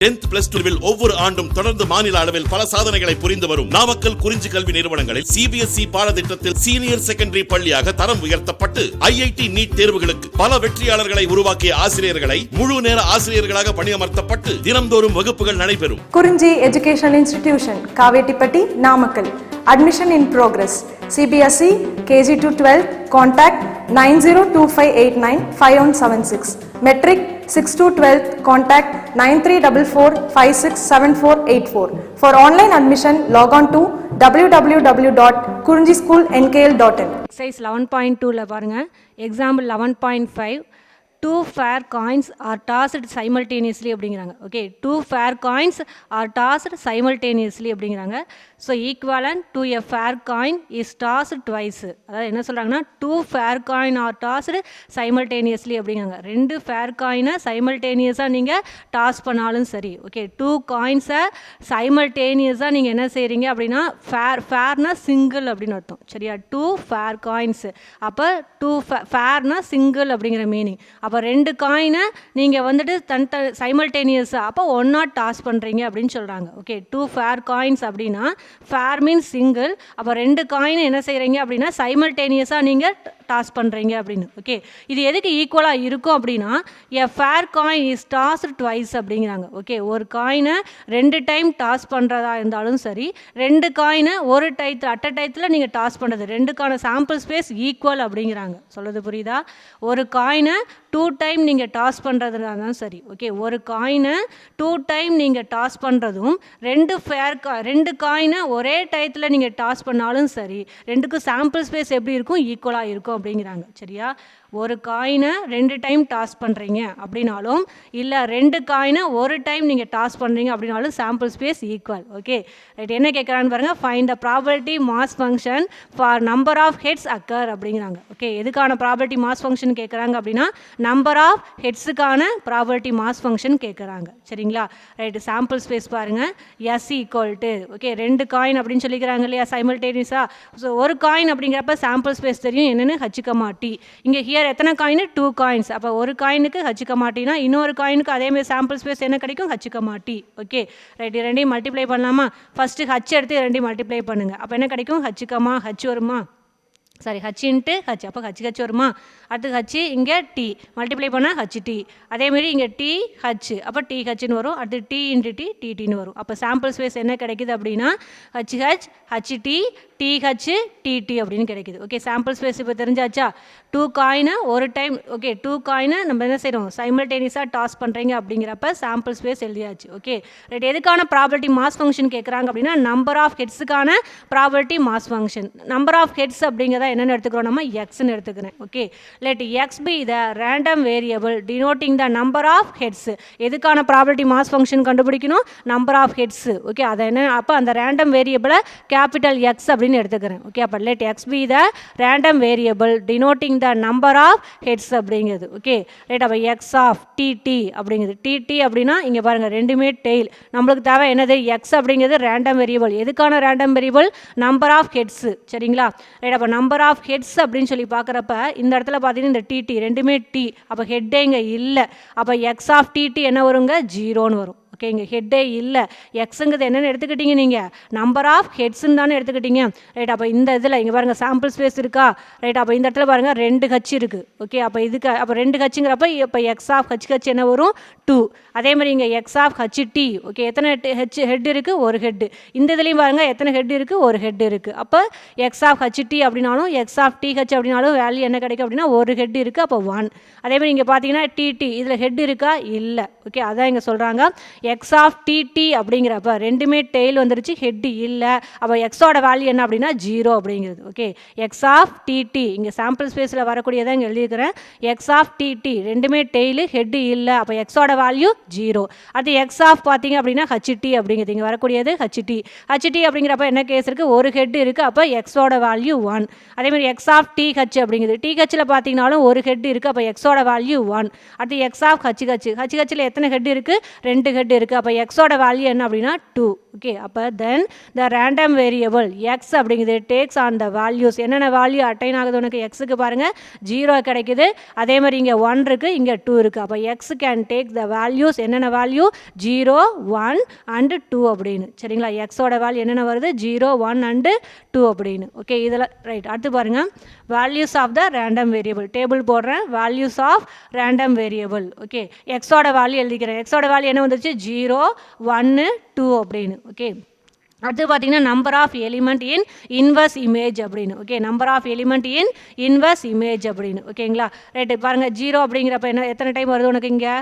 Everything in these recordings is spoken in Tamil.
10th plus 2 ஒவ்வொரு ஆண்டும் தொடர்ந்து மாநில அளவில் பல சாதனைகளை புரிந்து வரும் நாமக்கல் குறிஞ்சி கல்வி நிறுவனங்களில் CBSE பாடத்திட்டத்தில் சீனியர் செகண்டரி பள்ளியாக தரம் உயர்த்தப்பட்டு IIT நீட் தேர்வுகளுக்கு பல வெற்றியாளர்களை உருவாக்கிய ஆசிரியர்களை முழு நேர ஆசிரியர்களாக பணியமர்த்தப்பட்டு தினம்தோறும் வகுப்புகள் நடைபெறும். குறிஞ்சி educational institution, Kavettipatti, Namakkal. Admission in progress. CBSE KG to 12. Contact 9025895176. Metric 6 to 12. Contact 9344567484. For online admission, log on to www.kurinjischoolnkl.in. Exercise 11.2 பாருங்க. Example 11.5. Two fair coins are tossed simultaneously அப்படிங்கிறாங்க. Okay, two fair coins are tossed simultaneously அப்படிங்கிறாங்க. So equivalent to a fair coin is tossed twice. அதாவது என்ன சொல்கிறாங்கன்னா, two fair coin are tossed simultaneously அப்படிங்கிறாங்க. ரெண்டு ஃபேர் காயினை சைமல்டேனியஸாக நீங்கள் டாஸ் பண்ணாலும் சரி. ஓகே, டூ காயின்ஸை சைமல்டேனியஸாக நீங்கள் என்ன செய்கிறீங்க அப்படின்னா, ஃபேர்னா சிங்கிள் அப்படின்னு அர்த்தம். சரியா, டூ ஃபேர் காயின்ஸு. அப்போ டூ ஃபேர்னா சிங்கிள் அப்படிங்கிற மீனிங். அப்போ ரெண்டு காயினை நீங்கள் வந்துட்டு சைமல்டேனியஸாக அப்போ ஒன்றா டாஸ் பண்ணுறீங்க அப்படின்னு சொல்கிறாங்க. ஓகே, டூ ஃபேர் காயின்ஸ் அப்படின்னா ஃபேர் மீன்ஸ் சிங்கிள். அப்போ ரெண்டு காயின் என்ன செய்கிறீங்க அப்படின்னா சைமல்டேனியஸாக நீங்கள் டாஸ் பண்ணுறீங்க அப்படின்னு. ஓகே, இது எதுக்கு ஈக்குவலாக இருக்கும் அப்படின்னா, a fair coin is tossed twice அப்படிங்கிறாங்க. ஓகே, ஒரு காயினை ரெண்டு டைம் டாஸ் பண்ணுறதா இருந்தாலும் சரி, ரெண்டு காயினை ஒரு டயத்தில் நீங்கள் டாஸ் பண்ணுறது, ரெண்டுக்கான சாம்பிள் ஸ்பேஸ் ஈக்குவல் அப்படிங்கிறாங்க. சொல்கிறது புரியுதா? ஒரு காயினை டூ டைம் நீங்கள் டாஸ் பண்ணுறதுனா தான் சரி. ஓகே, ஒரு காயினை டூ டைம் நீங்கள் டாஸ் பண்ணுறதும் ரெண்டு காயினை ஒரே டயத்தில் நீங்கள் டாஸ் பண்ணாலும் சரி, ரெண்டுக்கும் சாம்பிள் ஸ்பேஸ் எப்படி இருக்கும்? ஈக்குவலாக இருக்கும் அப்படிங்கிறாங்க. சரியா, ஒரு காயினை ரெண்டு டைம் டாஸ் பண்ணுறீங்க அப்படின்னாலும், இல்லை ரெண்டு காயினை ஒரு டைம் நீங்கள் டாஸ் பண்ணுறீங்க அப்படின்னாலும் sample space equal. Okay right. என்ன கேட்குறான்னு பாருங்கள், find the probability mass function for number of heads occur அப்படிங்கிறாங்க. ஓகே, எதுக்கான ப்ராபபிலிட்டி மாஸ் ஃபங்க்ஷன் கேட்குறாங்க அப்படின்னா, நம்பர் ஆஃப் ஹெட்ஸுக்கான ப்ராபபிலிட்டி மாஸ் ஃபங்க்ஷன் கேட்குறாங்க. சரிங்களா, ரைட்டு. சாம்பிள் ஸ்பேஸ் பாருங்கள், எஸ் ஈக்குவல் டு, ஓகே, ரெண்டு காயின் அப்படின்னு சொல்லிக்கிறாங்க இல்லையா சைமல்டேனியஸாக. ஸோ ஒரு காயின் அப்படிங்கிறப்ப சாம்பிள் ஸ்பேஸ் தெரியும் என்னென்னு ஹச்சிக்கமாட்டி. இங்கே எத்தனை காயின்? Two coins. அப்போ ஒரு காயினுக்கு ஹச்சிக்கமாட்டினா இன்னொரு காயினுக்கு அதேமாதிரி சாம்பிள் ஸ்பேஸ் என்ன கிடைக்கும்? ஹச்சிக்கமாட்டி. Okay right. ரெண்டையும் மல்டிப்ளை பண்ணலாமா? ஃபஸ்ட்டு ஹச் எடுத்து ரெண்டையும் மல்டிப்ளை பண்ணுங்கள். அப்போ என்ன கிடைக்கும்? ஹச்சிக்கமா ஹச் வருமா? Sorry, H into H. அப்போ ஹச் வருமா? அடுத்து ஹச், இங்கே டி மல்டிப்ளை பண்ணால் ஹச் டி. அதேமாரி இங்கே டி ஹச், அப்போ டி ஹச்னு வரும். அடுத்து டி இன்ட்டு டி டிடின்னு வரும். அப்போ சாம்பிள் ஸ்பேஸ் என்ன கிடைக்குது அப்படின்னா, H H H T T H T T அப்படின்னு கிடைக்குது. ஓகே, சாம்பிள் ஸ்பேஸ் இப்போ தெரிஞ்சாச்சா? டூ காயினை ஒரு டைம், ஓகே, டூ காயினை நம்ம என்ன செய்கிறோம்? சைமல்டேனியஸாக டாஸ் பண்ணுறீங்க அப்படிங்கிறப்ப சாம்பிள் ஸ்பேஸ் எழுதியாச்சு. Okay right. எதுக்கான ப்ராபபிலிட்டி மாஸ் ஃபங்க்ஷன் கேட்குறாங்க அப்படின்னா, நம்பர் ஆஃப் ஹெட்ஸுக்கான probability mass function. Number of heads அப்படிங்கிறத என்னென்னு எடுத்துக்கிறோம்? நம்ம எக்ஸ்ன்னு எடுத்துக்கிறேன். Okay, let X be the random variable denoting the number of heads. எதுக்கான ப்ராபபிலிட்டி மாஸ் ஃபங்க்ஷன் கண்டுபிடிக்கணும்? Number of heads. ஓகே, அதை என்ன, அப்போ அந்த ரேண்டம் வேரியபிளை கேபிட்டல் எக்ஸ் அப்படின்னு எடுத்துக்கிறேன். ஓகே, அப்போ let X be the random variable denoting the number of heads அப்படிங்கிறது. Okay right. அப்போ எக்ஸ் ஆஃப் டிடி அப்படிங்கிறது. டிடி அப்படின்னா இங்கே பாருங்கள் ரெண்டுமே டெய்ல். நம்மளுக்கு தேவை என்னது? எக்ஸ் அப்படிங்கிறது ரேண்டம் வேரியபிள். எதுக்கான random variable? Number of heads. சரிங்களா ரைட். அப்போ நம்பர் ஆஃப் ஹெட்ஸ் அப்படின்னு சொல்லி பார்க்குறப்ப இந்த இடத்துல பார்த்தீங்கன்னா இந்த டிடி ரெண்டுமே டி. அப்போ ஹெட்டே இங்கே இல்லை. அப்போ எக்ஸ் ஆஃப் டிடி என்ன வருங்க? ஜீரோன்னு வரும். ஓகே, இங்கே ஹெட்டே இல்லை. எக்ஸுங்கிறது என்னென்னு எடுத்துக்கிட்டீங்க? நீங்கள் நம்பர் ஆஃப் ஹெட்ஸுன்னு தானே எடுத்துக்கிட்டீங்க. ரைட். அப்போ இந்த இதில் இங்கே பாருங்கள் சாம்பிள் ஸ்பேஸ் இருக்கா? ரைட். அப்போ இந்த இடத்துல பாருங்கள் ரெண்டு ஹச் இருக்குது. ஓகே, அப்போ இதுக்கு அப்போ ரெண்டு ஹச்சுங்கிறப்ப இப்போ எக்ஸ் ஆஃப் ஹச் என்ன வரும்? 2. அதே மாதிரி இங்கே X of H T. Okay, எத்தனை ஹெட் இருக்குது? ஒரு ஹெட்டு. இந்த இதுலேயும் பாருங்கள் எத்தனை ஹெட் இருக்குது? ஒரு ஹெட் இருக்குது. அப்போ எக்ஸ் ஆஃப் ஹச் டி அப்படின்னாலும் எக்ஸ் ஆஃப் டி ஹச் அப்படின்னாலும் வேல்யூ என்ன கிடைக்கும் அப்படின்னா ஒரு ஹெட் இருக்குது. அப்போ 1. அதே மாதிரி இங்கே பார்த்தீங்கன்னா டிடி இதில் ஹெட் இருக்கா? இல்லை. ஓகே, அதான் இங்கே சொல்கிறாங்க எக்ஸ் ஆஃப் டிடி அப்படிங்கிறப்ப ரெண்டுமே டெய்ல் வந்துருச்சு, ஹெட்டு இல்லை. அப்போ எக்ஸோட வேல்யூ என்ன அப்படின்னா 0 அப்படிங்கிறது. ஓகே, எக்ஸ் ஆஃப் டிடி இங்கே சாம்பிள் ஸ்பேஸில் வரக்கூடியதான் இங்கே எழுதியிருக்கிறேன். எக்ஸ் ஆஃப் டிடி ரெண்டுமே டெய்லு, ஹெட்டு இல்லை. அப்போ எக்ஸோட வேல்யூ 0. அடுத்து எக்ஸ் ஆஃப் பார்த்தீங்க அப்படின்னா ஹச்டி அப்படிங்கிறது இங்கே வரக்கூடியது ஹச்டி. ஹச்டி அப்படிங்கிறப்ப என்ன கேஸ் இருக்குது? ஒரு ஹெட் இருக்குது. அப்போ எக்ஸோட வேல்யூ 1. அதேமாதிரி எக்ஸ் ஆஃப் டிஹெச் அப்படிங்கிறது டிஹெச்சில் பார்த்தீங்கன்னாலும் ஒரு ஹெட் இருக்குது. அப்போ எக்ஸோட வேல்யூ 1. அடுத்து எக்ஸ் ஆஃப் ஹச்ஹெச். ஹச்ஹெச்சில் எத்தனை ஹெட் இருக்குது? 2 ஹெட் இருக்குது. அப்போ எக்ஸோட வேல்யூ என்ன அப்படின்னா 2. ஓகே. அப்போ தென் த ரேண்டம் வேரியபிள் எக்ஸ் அப்படிங்கிறது டேக்ஸ் ஆன் த வேல்யூஸ், என்னென்ன வேல்யூ அட்டைன் ஆகுது உனக்கு எக்ஸுக்கு பாருங்கள் 0 கிடைக்குது, அதே மாதிரி இங்கே 1 இருக்குது, இங்கே 2 இருக்குது. அப்போ X can take the values, என்னென்ன வேல்யூ 0 1 and 2 அப்படின்னு. சரிங்களா, எக்ஸோட வேல்யூ என்னென்ன வருது 0 1 and 2 அப்படின்னு. ஓகே, இதில் ரைட். அடுத்து பாருங்கள் values of the random variable table போடுறேன். Values of random variable. Okay, எக்ஸோட வேல்யூ எழுதிக்கிறேன். எக்ஸோட வேல்யூ என்ன வந்துச்சு 0 1 2 அப்படின்னு. ஓகே, அடுத்து பார்த்தீங்கன்னா number of element in inverse image அப்படின்னு. Okay, number of element in inverse image அப்படின்னு. ஓகேங்களா, ரைட்டு. பாருங்கள் 0 அப்படிங்கிறப்ப என்ன எத்தனை டைம் வருது உனக்கு இங்கே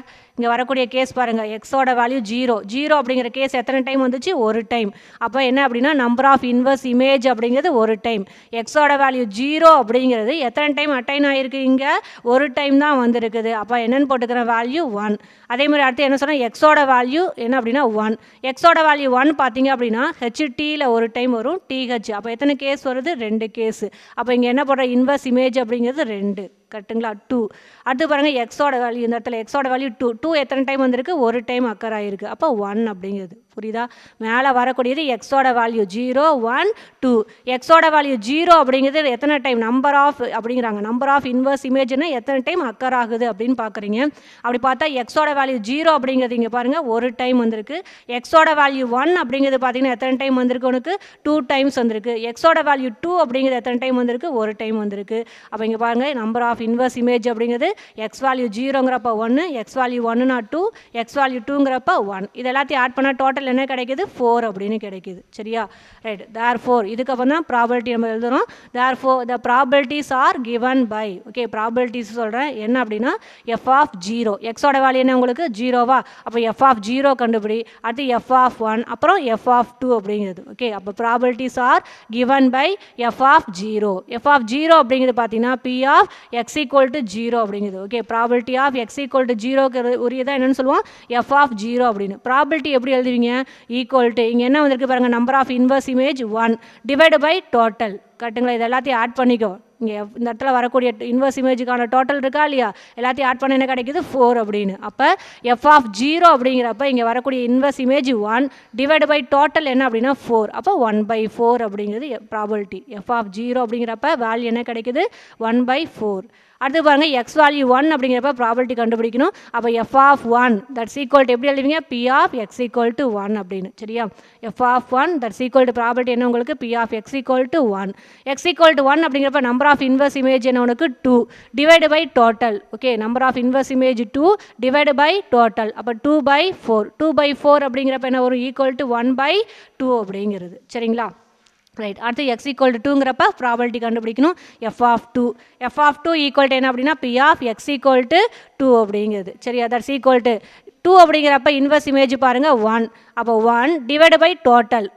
வரக்கூடிய கேஸ் பாருங்கள். எக்ஸோட வேல்யூ 0 அப்படிங்கிற கேஸ் எத்தனை டைம் வந்துச்சு, ஒரு டைம். அப்போ என்ன அப்படின்னா நம்பர் ஆஃப் இன்வர்ஸ் இமேஜ் அப்படிங்கிறது ஒரு டைம். எக்ஸோட வேல்யூ 0 அப்படிங்கிறது எத்தனை டைம் அட்டைன் ஆகிருக்கு, இங்கே ஒரு டைம் தான் வந்திருக்குது. அப்போ என்னென்னு போட்டுக்கிறேன் வேல்யூ 1. அதே மாதிரி அடுத்து என்ன சொன்னால் எக்ஸோட வேல்யூ என்ன அப்படின்னா 1. எக்ஸோட வேல்யூ 1 பார்த்தீங்க அப்படின்னா ஹெச்டியில் ஒரு டைம் வரும், டிஹெச். அப்போ எத்தனை கேஸ் வருது, 2 கேஸு. அப்போ இங்கே என்ன போடுற இன்வர்ஸ் இமேஜ் அப்படிங்கிறது 2. கரெக்டுங்களா, 2. அடுத்து பாருங்கள் எக்ஸோட வேல்யூ, இந்த இடத்துல எக்ஸோட வேல்யூ 2 எத்தனை டைம் வந்திருக்கு, ஒரு டைம் அக்கர் ஆகிருக்கு. அப்போ 1 அப்படிங்கிறது. புரியுதா, மேலே வரக்கூடியது எக்ஸோட வேல்யூ 0 1 2. எக்ஸோட வேல்யூ 0 அப்படிங்கிறது எத்தனை டைம், நம்பர் ஆஃப் அப்படிங்கிறாங்க, நம்பர் ஆஃப் இன்வர்ஸ் இமேஜ்னா எத்தனை டைம் அக்கர் ஆகுது அப்படின்னு பார்க்குறீங்க. அப்படி பார்த்தா எக்ஸோட வேல்யூ 0 அப்படிங்கிறது இங்கே பாருங்கள் ஒரு டைம் வந்திருக்கு. எக்ஸோட வேல்யூ 1 அப்படிங்கிறது பார்த்தீங்கன்னா எத்தனை டைம் வந்திருக்கு உனக்கு, 2 டைம்ஸ் வந்திருக்கு. எக்ஸோட வேல்யூ 2 அப்படிங்கிறது எத்தனை டைம் வந்திருக்கு, ஒரு டைம் வந்திருக்கு. அப்போ இங்கே பாருங்கள் நம்பர் ஆஃப் இன்வர்ஸ் இமேஜ் அப்படிங்கிறது எக்ஸ் வேல்யூ 0ங்கிறப்ப 1, எக்ஸ் வேல்யூ 1னா 2, எக்ஸ் வேல்யூ 2ங்கிறப்ப 1. இது எல்லாத்தையும் ஆட் பண்ணால் டோட்டல் என்ன கிடைக்குது, 4 அப்படின்னு கிடைக்குது. சரியா, ரைட். therefore இதுக்கப்புறம் தான் ப்ராபபிலிட்டி நம்ம எழுதுகிறோம். therefore the probabilities are given by. Okay, probabilities சொல்கிறேன் என்ன அப்படின்னா எஃப் ஆஃப் 0. எக்ஸோட வேல்யூ என்ன உங்களுக்கு 0வா, அப்போ எஃப் ஆஃப் 0 கண்டுபிடி. அடுத்து எஃப் ஆஃப் 1, அப்புறம் எஃப் ஆஃப் 2 அப்படிங்கிறது. ஓகே, அப்போ probabilities are given by F of 0. F of 0 அப்படிங்கிறது பார்த்தீங்கன்னா P of X equal to 0 அப்படிங்கிறது. Okay, probability of X equal to 0க்கு உரியதான் என்னென்னு சொல்லுவோம் எஃப் ஆஃப் 0 அப்படின்னு. ப்ராபபிலிட்டி எப்படி எழுதுவீங்க, ஈக்குவல் டு இங்கே என்ன வந்திருக்கு பாருங்கள் number of inverse image 1 divide by total. கரெக்டுங்களா, இது எல்லாத்தையும் ஆட் பண்ணிக்கோ. இங்கே இந்த இடத்துல வரக்கூடிய இன்வர்ஸ் இமேஜுக்கான டோட்டல் இருக்கா இல்லையா, எல்லாத்தையும் ஆட் பண்ண என்ன கிடைக்குது 4 அப்படின்னு. அப்போ எஃப் ஆஃப் 0 அப்படிங்கிறப்ப இங்கே வரக்கூடிய inverse image 1 divide by total என்ன அப்படின்னா 4. அப்போ 1/4 அப்படிங்கிறது ப்ராபபிலிட்டி. எஃப் ஆஃப் 0 அப்படிங்கிறப்ப வேல்யூ என்ன கிடைக்குது 1/4. அடுத்து பாருங்கள் எக்ஸ் வேல்யூ 1 அப்படிங்கிறப்ப ப்ராபபிலிட்டி கண்டுபிடிக்கணும். அப்போ F of 1 that's equal to எப்படி எழுதுவீங்க, P of X equal to 1 அப்படின்னு. சரியா, F of 1 that's equal to probability என்ன உங்களுக்கு P of X equal to 1. X equal to 1 அப்படிங்கிறப்ப நம்பர் ஆஃப் இன்வர்ஸ் இமேஜ் என்ன உனக்கு 2 divide by total. Okay, number of inverse image 2 divide by total. அப்போ 2/4. 2/4 அப்படிங்கிறப்ப என்ன வரும், ஈக்குவல் டு 1/2 அப்படிங்கிறது. சரிங்களா, ரைட். அடுத்து எக்ஸ் ஈக்குவல் டு 2ங்கிறப்ப ப்ராபபிலிட்டி கண்டுபிடிக்கணும். எஃப் ஆஃப் 2 ஈக்குவல் டு என்ன அப்படின்னா P of X equal to 2 அப்படிங்கிறது. சரியா, தட்ஸ் ஈக்குவல் டு 2 அப்படிங்கிறப்ப இன்வர்ஸ் இமேஜ் பாருங்கள் 1. அப்போ 1 டிவைடு பை டோட்டல்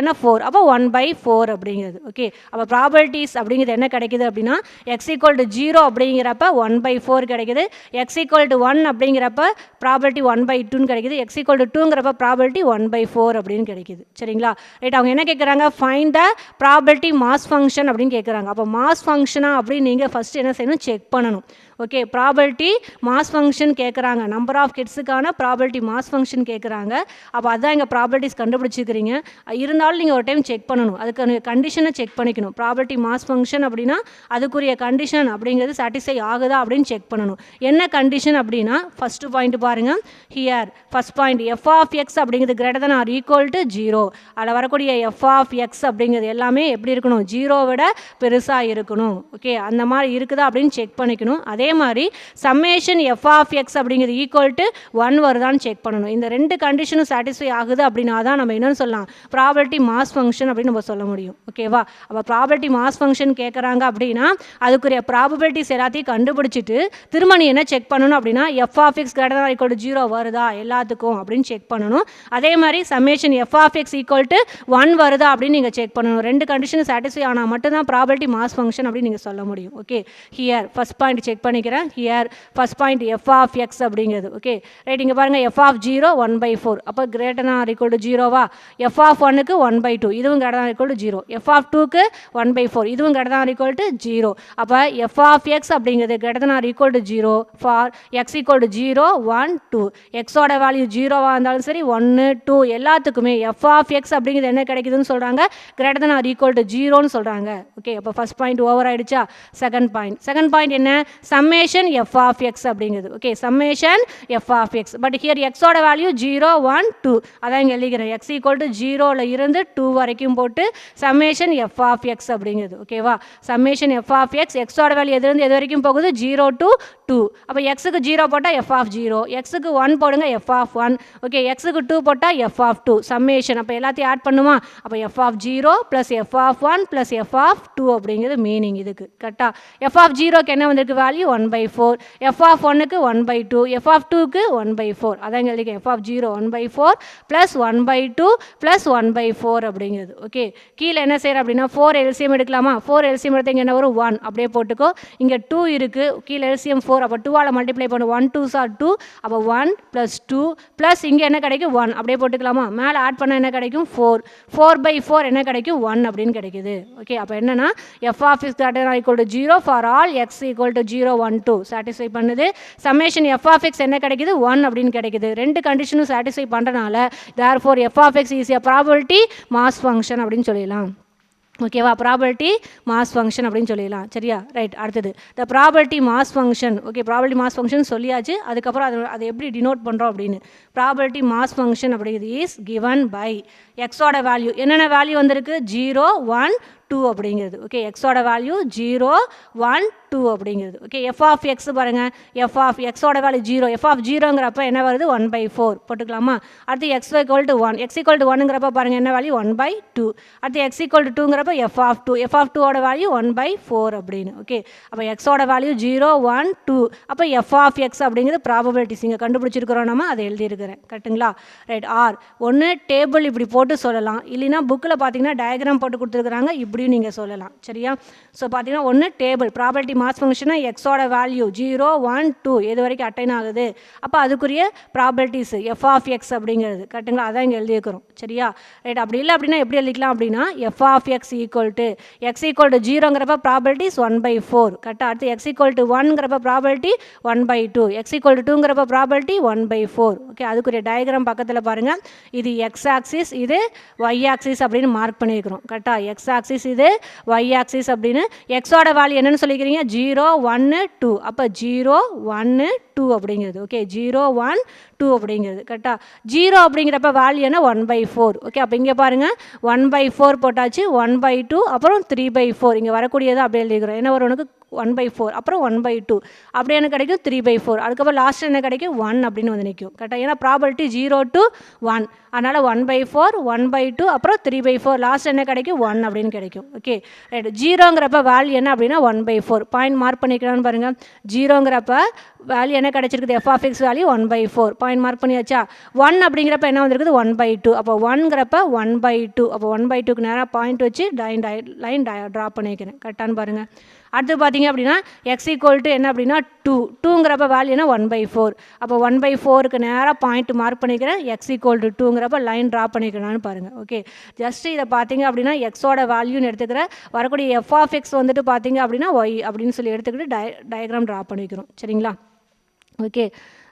என்ன 4. அப்போ 1/4 அப்படிங்கிறது. ஓகே, அப்போ ப்ராபபிலிட்டிஸ் அப்படிங்கிறது என்ன கிடைக்குது அப்படின்னா எக்ஸ் ஈக்குவல் டு 0 அப்படிங்கிறப்ப 1/4 கிடைக்குது. எக்ஸ் ஈக்குவல் டு 1 அப்படிங்கிறப்ப ப்ராபபிலிட்டி 1/2 கிடைக்குது. எக்ஸ் ஈக்குவல் டு 2ங்கிறப்ப ப்ராபபிலிட்டி 1/4 அப்படின்னு கிடைக்குது. சரிங்களா, ரைட். அவங்க என்ன கேட்குறாங்க, find the probability mass function அப்படின்னு கேட்குறாங்க. அப்போ மாஸ் ஃபங்க்ஷனா அப்படின்னு நீங்கள் ஃபஸ்ட்டு என்ன செய்யணும், செக் பண்ணணும். ஓகே, ப்ராபபிலிட்டி மாஸ் ஃபங்க்ஷன் கேட்குறாங்க, நம்பர் ஆஃப் கிட்ஸுக்கான ப்ராபபிலிட்டி மாஸ் ஃபங்க்ஷன் கேட்குறாங்க. அப்போ அதான் இங்கே ப்ராபபிலிட்டிஸ் கண்டுபிடிச்சிக்கிறீங்க. இருந்தாலும் நீங்கள் ஒரு டைம் செக் பண்ணணும், அதுக்கு கண்டிஷனை செக் பண்ணிக்கணும். ப்ராபபிலிட்டி மாஸ் ஃபங்க்ஷன் அப்படின்னா அதுக்குரிய கண்டிஷன் அப்படிங்கிறது சாட்டிஸ்ஃபை ஆகுதா அப்படின்னு செக் பண்ணணும். என்ன கண்டிஷன் அப்படின்னா ஃபஸ்ட்டு பாயிண்ட் பாருங்கள், here first point F of X அப்படிங்கிறது greater than or equal to 0. அதில் வரக்கூடிய எஃப் ஆஃப் எக்ஸ் அப்படிங்கிறது எல்லாமே எப்படி இருக்கணும், 0 விட பெருசாக இருக்கணும். ஓகே, அந்த மாதிரி இருக்குதா அப்படின்னு செக் பண்ணிக்கணும். அதே மாதிரி சம்மேஷன் எஃப் ஆஃப் எக்ஸ் அப்படிங்கிறது ஈக்குவல் டு 1 வருதான்னு செக் பண்ணணும். இந்த 2 கண்டிஷனும் சாட்டிஸ்ஃபை ஆகுது அப்படின்னா தான் நம்ம என்னன்னு சொல்லலாம், ப்ராபபிலிட்டி மாஸ் ஃபங்க்ஷன் அப்படின்னு நம்ம சொல்ல முடியும். ஓகேவா, அப்போ ப்ராபபிலிட்டி மாஸ் ஃபங்க்ஷன் கேட்குறாங்க அப்படின்னா அதுக்குரிய ப்ராபபிலிட்டிஸ் எல்லாத்தையும் கண்டுபிடிச்சிட்டு திரும்ப நீ என்ன செக் பண்ணணும் அப்படின்னா F of X greater than equal to 0 வருதா எல்லாத்துக்கும் அப்படின்னு செக் பண்ணணும். அதே மாதிரி summation F of X equal to 1 வருதா அப்படின்னு நீங்கள் செக் பண்ணணும். 2 கண்டிஷன் சாட்டிஸ்ஃபை ஆனால் மட்டும்தான் ப்ராபபிலிட்டி மாஸ் ஃபங்க்ஷன் அப்படின்னு நீங்கள் சொல்ல முடியும். Okay, here first point check பண்ணி பண்ணிக்கிறேன். Here first point F of X அப்படிங்கிறது. Okay right. இங்கே பாருங்கள் எஃப் ஆஃப் 0 1/4. அப்போ greater than or equal to 0வா? எஃப் ஆஃப் 1க்கு 1/2, இதுவும் greater than equal to 0. F of 2க்கு 1/4, இதுவும் கிரேட்டர் தான் ஈக்குவல் டு 0. அப்போ எஃப் ஆஃப் எக்ஸ் அப்படிங்கிறது greater than or equal to 0 for X equal to 0 1 2. எக்ஸோட வேல்யூ 0வாக இருந்தாலும் சரி 1 2 எல்லாத்துக்குமே எஃப் ஆஃப் எக்ஸ் அப்படிங்கிறது என்ன கிடைக்குதுன்னு சொல்கிறாங்க? Greater than or equal to 0ன்னு சொல்கிறாங்க. ஓகே அப்போ ஃபர்ஸ்ட் பாயிண்ட் ஓவர் ஆயிடுச்சா? செகண்ட் பாயிண்ட் என்ன? சம்மேஷன் எஃப் ஆஃப் எக்ஸ் அப்படிங்கிறது. Okay summation F of X. But here எக்ஸோட வேல்யூ 0 1 2. அதான் இங்கே எழுதிக்கிறேன். எக்ஸ் ஈக்குவல் டு 0ல இருந்து 2 வரைக்கும் போட்டு சம்மேஷன் எஃப் ஆஃப் எக்ஸ் அப்படிங்கிறது. ஓகேவா? Summation F of X. எக்ஸோட வேல்யூ எதுலேருந்து எது வரைக்கும் போகுது? 0 to 2. அப்போ எக்ஸுக்கு 0 போட்டால் எஃப் ஆஃப் 0, எக்ஸுக்கு 1 போடுங்க எஃப் ஆஃப் 1. ஓகே எக்ஸுக்கு 2 போட்டால் எஃப் ஆஃப் 2. சம்மேஷன் அப்போ எல்லாத்தையும் ஆட் பண்ணுமா? அப்போ F of 0 plus F of 1 plus F of 2 அப்படிங்கிறது மீனிங் இதுக்கு. கரெக்டாக? எஃப் ஆஃப் 0க்கு என்ன வந்திருக்கு வேல்யூ? 1/4. எஃப் ஆஃப் 1க்கு 1/2, எஃப் ஆஃப் 2க்கு 1/4. அதான் இங்கே எழுதிக்க. எஃப் ஆஃப் 0 1/4 ப்ளஸ் 1/2 ப்ளஸ் 1/4 அப்படிங்கிறது. ஓகே கீழே என்ன செய்யற அப்படின்னா 4 எல்சிஎம் எடுக்கலாமா? 4 எல்சிஎம் எடுத்து இங்கே என்ன வரும்? 1 அப்படியே போட்டுக்கோ. இங்கே 2 இருக்குது, கீழே எல்சிஎம் 4. அப்போ 2ஆல் மல்டிப்ளை பண்ணு. 1 2s are 2. அப்போ 1 ப்ளஸ் 2 ப்ளஸ் இங்கே என்ன கிடைக்கும்? 1 அப்படியே போட்டுக்கலாமா? மேலே ஆட் பண்ணால் என்ன கிடைக்கும்? 4. 4/4 என்ன கிடைக்கும்? 1 அப்படின்னு கிடைக்குது. ஓகே அப்போ என்னன்னா F of X greater equal to 0 for all X equal to 0 1 2 satisfy பண்ணுது. சம்மேஷன் எஃப் ஆஃப் எக்ஸ் என்ன கிடைக்குது? 1 அப்படின்னு கிடைக்குது. ரெண்டு கண்டிஷனும் சாட்டிஸ்ஃபை பண்ணுறனால therefore F of X is a probability mass function அப்படின்னு சொல்லிடலாம். ஓகேவா? ப்ராபபிலிட்டி மாஸ் ஃபங்க்ஷன் அப்படின்னு சொல்லிடலாம். சரியா? ரைட். அடுத்தது த probability mass function. Okay probability mass function சொல்லியாச்சு. அதுக்கப்புறம் அதை எப்படி டினோட் பண்ணுறோம் அப்படின்னு. ப்ராபபிலிட்டி மாஸ் ஃபங்க்ஷன் அப்படிங்கிறது இஸ் கிவன் பை எக்ஸோட வேல்யூ என்னென்ன வேல்யூ வந்திருக்கு? 0 1 2 அப்படிங்கிறது. ஓகே எக்ஸோட வேல்யூ 0 1 2 அப்படிங்கிறது. ஓகே எஃப் ஆஃப் எக்ஸ் பாருங்கள். எஃப் ஆஃப் எக்ஸோட வேல்யூ 0. எஃப் ஆஃப் 0ங்கிறப்ப என்ன வருது? 1/4 போட்டுக்கலாமா? அடுத்து X equal to 1. X equal to 1ங்கிறப்ப பாருங்கள் என்ன வேல்யூ? 1/2. அடுத்து எக்ஸ் ஈக்குவல் டு 2ங்கிறப்ப எஃப் ஆஃப் 2. எஃப் ஆஃப் 2ஓட வேல்யூ 1/4 அப்படின்னு. ஓகே அப்போ எக்ஸோட வேல்யூ 0 1 2. அப்போ எஃப் ஆஃப் எக்ஸ் அப்படிங்கிறது ப்ராபபிலிட்டிஸ் இங்கே கண்டுபிடிச்சிருக்கிறோம். நம்ம அதை எழுதியிருக்கிறேன். கரெக்டுங்களா? ரைட். ஆர் ஒன்று டேபிள் இப்படி போட்டு சொல்லலாம், இல்லைன்னா புக்கில் பார்த்தீங்கன்னா டயக்ராம் போட்டு கொடுத்துருக்குறாங்க, இப்படியும் நீங்கள் சொல்லலாம். சரியா? ஸோ பார்த்தீங்கன்னா ஒன்று டேபிள் ப்ராபபிலிட்டி மாஸ் ஃபங்க்ஷனா எக்ஸோட வேல்யூ 0 1 2 எது வரைக்கும் அட்டைன் ஆகுது, அப்போ அதுக்குரிய ப்ராபபிலிட்டிஸ் எஃப் ஆஃப் எக்ஸ் அப்படிங்கிறது. கரெக்டுங்களா? அதான் இங்கே எழுதியிருக்கிறோம். சரியா? ரைட். அப்படி இல்லை அப்படின்னா எப்படி எழுதிக்கலாம் அப்படின்னா F of X equal to X equal to 0ங்கிறப்ப ப்ராபபிலிட்டிஸ் 1/4. கரெக்டாக? அடுத்து எக்ஸ் ஈக்குவல் டு 1ங்கிறப்ப ப்ராபபிலிட்டி 1/2. எக்ஸ் ஈக்குவல் டு 2ங்கிறப்ப ப்ராபபிலிட்டி 1/4. ஓகே அதுக்குரிய டயக்ராம் பக்கத்தில் பாருங்கள். இது எக்ஸ் ஆக்சிஸ், இது ஒய் ஆக்சிஸ் அப்படின்னு மார்க் பண்ணியிருக்கிறோம். கரெக்டாக? எக்ஸ் ஆக்சிஸ் இது ஒய் ஆக்சிஸ் அப்படின்னு. எக்ஸோட வேல்யூ என்னன்னு சொல்லிக்கிறீங்க? 0 1 2. அப்போ 0 1 2 அப்படிங்கிறது. ஓகே 0 1 2 அப்படிங்கிறது. கரெக்டாக? 0 அப்படிங்கிறப்ப வேல்யூ என்ன? 1/4. ஓகே அப்போ இங்கே பாருங்கள் 1/4 போட்டாச்சு, 1/2 அப்புறம் 3/4. இங்கே வரக்கூடியதை அப்படியே எழுதிக்கிறோம். என்ன வரும் உனக்கு? 1/4 அப்புறம் 1/2 அப்படியே என்ன கிடைக்கும்? 3/4. அதுக்கப்புறம் லாஸ்ட் என்ன கிடைக்கும்? 1 அப்படின்னு வந்து நிற்கும். கரெக்டாக? ஏன்னா ப்ராபபிலிட்டி 0 to 1, அதனால் 1/4 1/2 அப்புறம் 3/4 லாஸ்ட் என்ன கிடைக்கும்? 1 அப்படின்னு கிடைக்கும். Okay right. 0ங்கிறப்ப வேல்யூ என்ன அப்படின்னா 1/4. பாயிண்ட் மார்க் பண்ணிக்கிறான்னு பாருங்கள். 0ங்கிறப்ப வேல்யூ என்ன கிடைச்சிருக்குது? F of X value 1/4. Point mark பண்ணியாச்சா? 1 அப்படிங்கிறப்ப என்ன வந்திருக்குது? 1/2. அப்போ 1ங்கிறப்ப 1/2. அப்போ 1/2க்கு நேராக பாயிண்ட் வச்சு லைன் ட்ரா பண்ணிக்கிறேன். கரெக்டானு பாருங்கள். அடுத்து பார்த்தீங்க அப்படின்னா எக்ஸ் ஈக்குவல் டு என்ன அப்படின்னா 2. 2ங்கிறப்ப வேல்யூ என்ன? 1/4. அப்போ 1/4க்கு நேராக பாயிண்ட் மார்க் பண்ணிக்கிறேன். எக்ஸ் ஈக்குவல் டு 2ங்கிறப்ப லைன் ட்ரா பண்ணிக்கிறேன்னு பாருங்கள். ஓகே ஜஸ்ட் இதை பார்த்தீங்க அப்படின்னா எக்ஸோட வேல்யூன்னு எடுத்துக்கிறேன். வரக்கூடிய எஃப் ஆஃப் எக்ஸ் வந்துட்டு பார்த்தீங்க அப்படின்னா ஒய் அப்படின்னு சொல்லி எடுத்துக்கிட்டு டயக்ராம் ட்ரா பண்ணிக்கிறோம். சரிங்களா? Okay